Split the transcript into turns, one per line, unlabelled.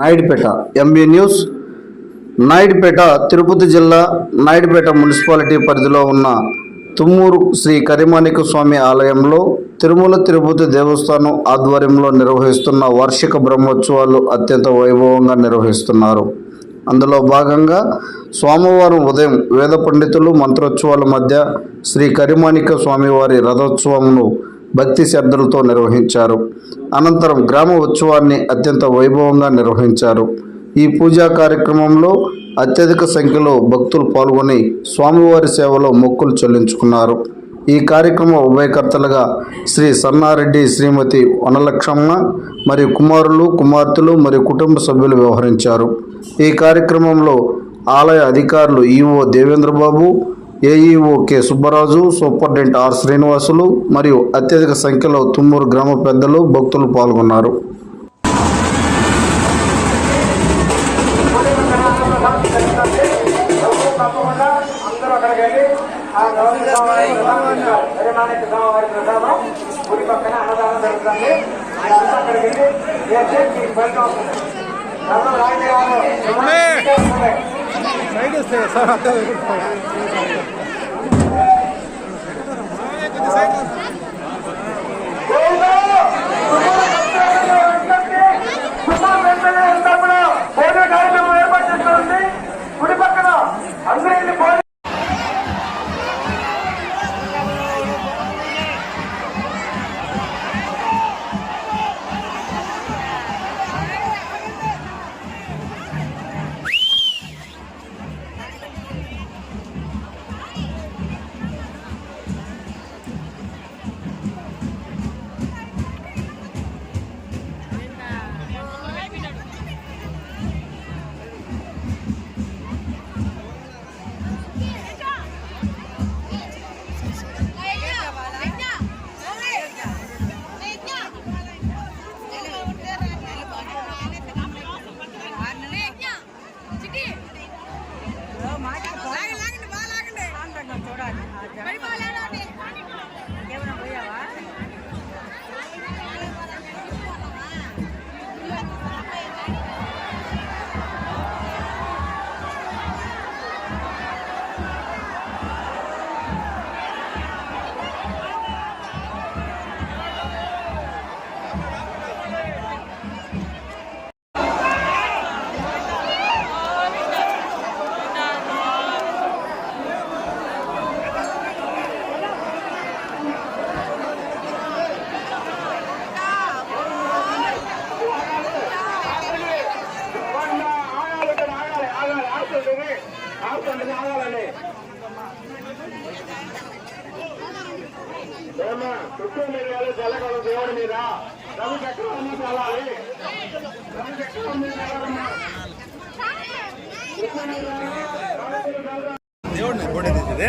Naidupeta MB news. Naidupeta Tirupati జిల్లా Naidupeta municipality పరిధిలో ఉన్న తుమ్మూరు శ్రీ కరిమాణిక స్వామి ఆలయంలో తిరుమల తిరుపతి దేవస్థానం ఆధ్వర్యంలో నిర్వహిస్తున్న వార్షిక బ్రహ్మోత్సవాలు అత్యంత వైభవంగా నిర్వహిస్తున్నారు. అందులో భాగంగా సోమవారం ఉదయం వేద పండితులు మంత్రోత్సవాల మధ్య శ్రీ కరిమాణిక స్వామివారి రథోత్సవంను భక్తి శ్రద్ధలతో నిర్వహించారు. అనంతరం గ్రామ ఉత్సవాన్ని అత్యంత వైభవంగా నిర్వహించారు. ఈ పూజా కార్యక్రమంలో అత్యధిక సంఖ్యలో భక్తులు పాల్గొని స్వామివారి సేవలో మొక్కులు చెల్లించుకున్నారు. ఈ కార్యక్రమ ఉభయకర్తలుగా శ్రీ సన్నారెడ్డి, శ్రీమతి వనలక్ష్మమ్మ మరియు కుమారులు, కుమార్తెలు మరియు కుటుంబ సభ్యులు వ్యవహరించారు. ఈ కార్యక్రమంలో ఆలయ అధికారులు EO Devendra Babu, AEO K Subbaraju, superintendent are Srinivasulu మరియు అత్యధిక సంఖ్యలో తుమ్మూరు గ్రామ పెద్దలు, భక్తులు పాల్గొన్నారు.
దేవుడిని